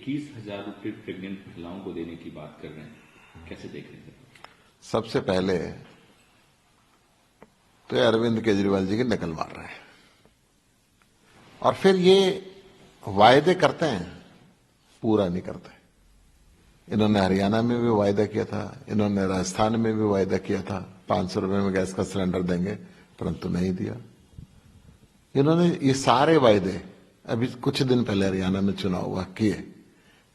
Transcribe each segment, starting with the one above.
21,000 रुपये प्रेग्नेंट महिलाओं को देने की बात कर रहे हैं, कैसे देख रहे हैं? सबसे पहले तो अरविंद केजरीवाल जी की नकल मार रहे हैं और फिर ये वायदे करते हैं, पूरा नहीं करते। इन्होंने हरियाणा में भी वायदा किया था, इन्होंने राजस्थान में भी वायदा किया था 500 रुपए में गैस का सिलेंडर देंगे, परंतु नहीं दिया। इन्होंने ये सारे वायदे अभी कुछ दिन पहले हरियाणा में चुनाव हुआ किए,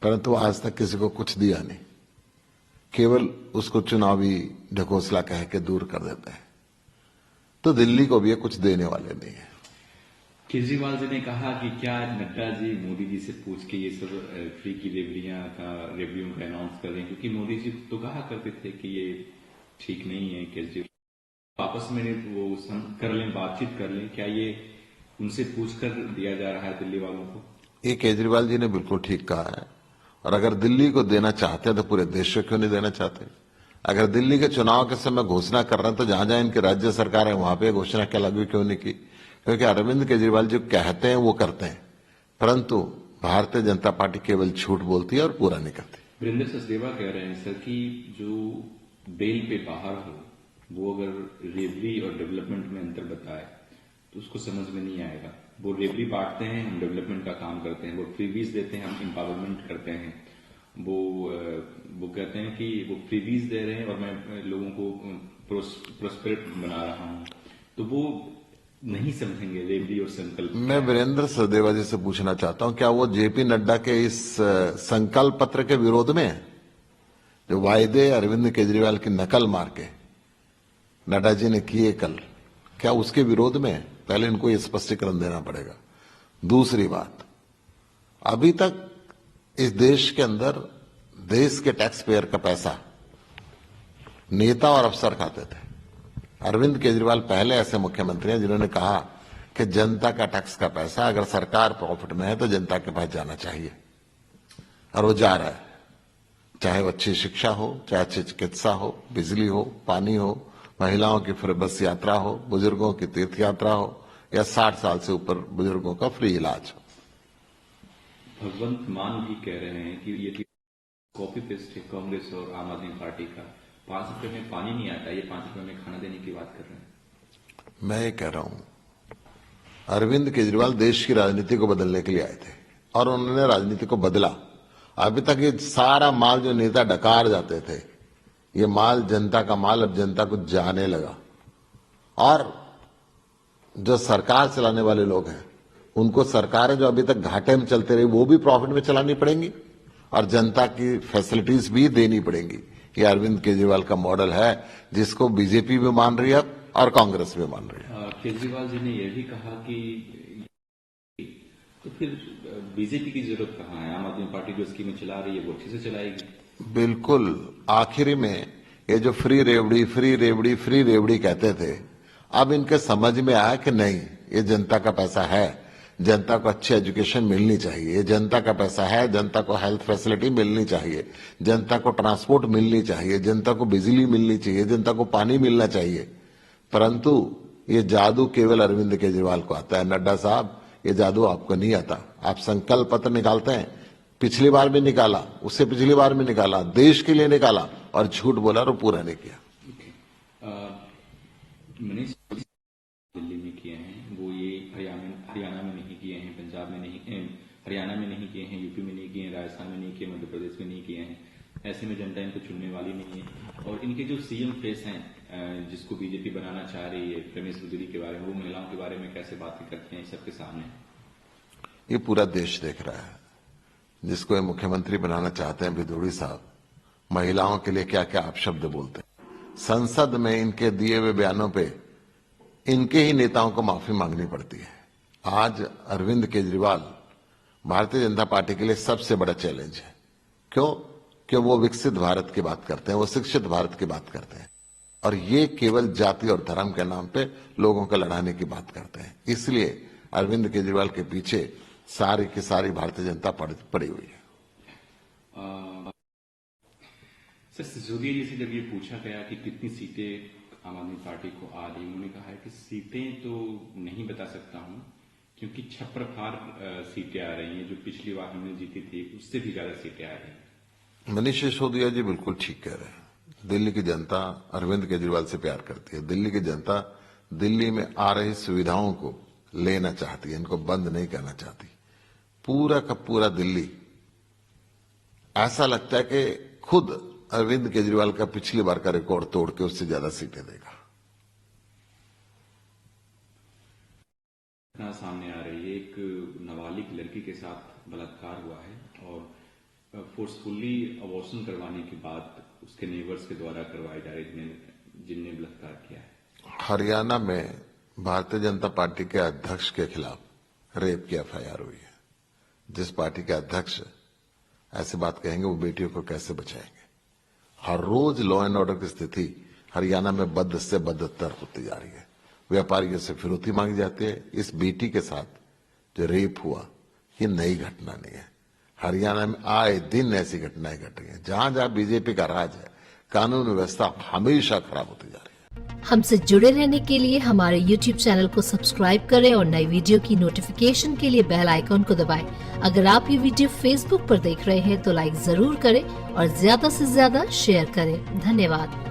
परंतु आज तक किसी को कुछ दिया नहीं, केवल उसको चुनावी ढकोसला कह के दूर कर देते हैं। तो दिल्ली को भी ये कुछ देने वाले नहीं है। केजरीवाल जी ने कहा कि क्या नड्डा जी मोदी जी से पूछ के ये सब फ्री की रेवड़ियों का अनाउंस कर रहे हैं, क्योंकि मोदी जी तो कहा करते थे कि ये ठीक नहीं है। केजरीवाल आपस में वो कर लें, बातचीत कर लें, क्या ये उनसे पूछकर दिया जा रहा है दिल्ली वालों को? ये केजरीवाल जी ने बिल्कुल ठीक कहा है, और अगर दिल्ली को देना चाहते हैं तो पूरे देश को क्यों नहीं देना चाहते? अगर दिल्ली के चुनाव के समय घोषणा कर रहे हैं तो जहां जहां इनकी राज्य सरकार है वहां पे घोषणा क्या लागू क्यों नहीं की? क्योंकि अरविंद केजरीवाल जो कहते हैं वो करते हैं, परंतु भारतीय जनता पार्टी केवल झूठ बोलती है और पूरा नहीं करती। वीरेंद्र सचदेवा कह रहे हैं सर कि जो बेल पे बाहर हो वो अगर रेवड़ी और डेवलपमेंट में अंतर बताए तो उसको समझ में नहीं आएगा। वो रेवड़ी बांटते हैं, हम डेवलपमेंट का काम करते हैं। वो फ्रीबीज देते हैं, हम एम्पावरमेंट करते हैं। वो कहते हैं कि वो फ्रीबीज दे रहे हैं और मैं लोगों को प्रोस्पेरेट बना रहा हूं, तो वो नहीं समझेंगे रेवड़ी और संकल्प। मैं वीरेंद्र सचदेवा जी से पूछना चाहता हूं, क्या वो जेपी नड्डा के इस संकल्प पत्र के विरोध में है? जो वायदे अरविंद केजरीवाल की नकल मार के नड्डा जी ने किए कल, क्या उसके विरोध में है? पहले इनको ये स्पष्टीकरण देना पड़ेगा। दूसरी बात, अभी तक इस देश के अंदर देश के टैक्स पेयर का पैसा नेता और अफसर खाते थे। अरविंद केजरीवाल पहले ऐसे मुख्यमंत्री हैं जिन्होंने कहा कि जनता का टैक्स का पैसा अगर सरकार प्रॉफिट में है तो जनता के पास जाना चाहिए, और वो जा रहा है। चाहे वो अच्छी शिक्षा हो, चाहे अच्छी चिकित्सा हो, बिजली हो, पानी हो, महिलाओं की फ्री बस यात्रा हो, बुजुर्गों की तीर्थ यात्रा हो, या 60 साल से ऊपर बुजुर्गों का फ्री इलाज हो। भगवंत मान भी कह रहे हैं कि ये कॉपी पेस्ट है कांग्रेस और आम आदमी पार्टी का। 5 रुपए में पानी नहीं आता, ये 5 रुपए में खाना देने की बात कर रहे हैं। मैं ये कह रहा हूं, अरविंद केजरीवाल देश की राजनीति को बदलने के लिए आए थे और उन्होंने राजनीति को बदला। अभी तक ये सारा माल जो नेता डकार जाते थे, ये माल जनता का माल अब जनता को जाने लगा, और जो सरकार चलाने वाले लोग हैं उनको सरकारें जो अभी तक घाटे में चलते रही वो भी प्रॉफिट में चलानी पड़ेंगी और जनता की फैसिलिटीज भी देनी पड़ेंगी। ये अरविंद केजरीवाल का मॉडल है जिसको बीजेपी भी मान रही है और कांग्रेस भी मान रही है। केजरीवाल जी ने यह भी कहा कि तो फिर बीजेपी की जरूरत कहाँ है? आम आदमी पार्टी जो स्कीमें चला रही है वो अच्छे से चलाएगी। बिल्कुल, आखिरी में ये जो फ्री रेवड़ी फ्री रेवड़ी फ्री रेवड़ी कहते थे, अब इनके समझ में आया कि नहीं, ये जनता का पैसा है, जनता को अच्छी एजुकेशन मिलनी चाहिए, ये जनता का पैसा है, जनता को हेल्थ फैसिलिटी मिलनी चाहिए, जनता को ट्रांसपोर्ट मिलनी चाहिए, जनता को बिजली मिलनी चाहिए, जनता को पानी मिलना चाहिए। परंतु ये जादू केवल अरविंद केजरीवाल को आता है। नड्डा साहब, ये जादू आपको नहीं आता। आप संकल्प पत्र निकालते हैं, पिछली बार भी निकाला, उससे पिछली बार भी निकाला, देश के लिए निकाला, और झूठ बोला और पूरा नहीं किया। मनीष दिल्ली में किए हैं, वो ये हरियाणा में नहीं किए हैं, पंजाब में नहीं, हरियाणा में नहीं किए हैं, यूपी में नहीं किए हैं, राजस्थान में नहीं किए, मध्य प्रदेश में नहीं किए हैं। ऐसे में जनता इनको चुनने वाली नहीं है। और इनके जो सीएम फेस हैं, जिसको बीजेपी बनाना चाह रही है, रमेश बघेल के बारे में, वो महिलाओं के बारे में कैसे बातें करते हैं सबके सामने? ये पूरा देश देख रहा है। जिसको ये मुख्यमंत्री बनाना चाहते हैं भिदोड़ी साहब, महिलाओं के लिए क्या क्या अपशब्द बोलते हैं। संसद में इनके दिए हुए बयानों पे इनके ही नेताओं को माफी मांगनी पड़ती है। आज अरविंद केजरीवाल भारतीय जनता पार्टी के लिए सबसे बड़ा चैलेंज है। क्यों? कि वो विकसित भारत की बात करते हैं, वो शिक्षित भारत की बात करते हैं, और ये केवल जाति और धर्म के नाम पे लोगों को लड़ाने की बात करते हैं। इसलिए अरविंद केजरीवाल के पीछे सारी की सारी भारतीय जनता पड़ी हुई है। सर, सिसोदिया जी से जब ये पूछा गया कि कितनी सीटें आम आदमी पार्टी को आ रही, उन्होंने कहा है कि सीटें तो नहीं बता सकता हूं, क्योंकि छप्परफार सीटें आ रही हैं, जो पिछली बार हमने जीती थी उससे भी ज्यादा सीटें आ रही हैं। मनीष सिसोदिया जी बिल्कुल ठीक कह रहे हैं। दिल्ली की जनता अरविंद केजरीवाल से प्यार करती है। दिल्ली की जनता दिल्ली में आ रही सुविधाओं को लेना चाहती है, इनको बंद नहीं करना चाहती। पूरा का पूरा दिल्ली ऐसा लगता है कि खुद अरविंद केजरीवाल का पिछली बार का रिकॉर्ड तोड़ के उससे ज्यादा सीटें देगा। सामने आ रही है, एक नाबालिग लड़की के साथ बलात्कार हुआ है और फोर्सफुली अबॉर्शन करवाने के बाद उसके नेबर्स के द्वारा करवाए जा रहे जिनने बलात्कार किया है। हरियाणा में भारतीय जनता पार्टी के अध्यक्ष के खिलाफ रेप की एफआईआर हुई है। जिस पार्टी के अध्यक्ष ऐसी बात कहेंगे वो बेटियों को कैसे बचाएंगे? हर रोज लॉ एंड ऑर्डर की स्थिति हरियाणा में बद से बदतर होती जा रही है। व्यापारियों से फिरौती मांगी जाती है। इस बेटी के साथ जो रेप हुआ ये नई घटना नहीं है। हरियाणा में आए दिन ऐसी घटनाएं घट रही हैं। जहां जहां बीजेपी का राज है, कानून व्यवस्था हमेशा खराब होती जा रही है। हमसे जुड़े रहने के लिए हमारे YouTube चैनल को सब्सक्राइब करें और नई वीडियो की नोटिफिकेशन के लिए बेल आइकॉन को दबाएं। अगर आप ये वीडियो Facebook पर देख रहे हैं तो लाइक जरूर करें और ज्यादा से ज्यादा शेयर करें। धन्यवाद।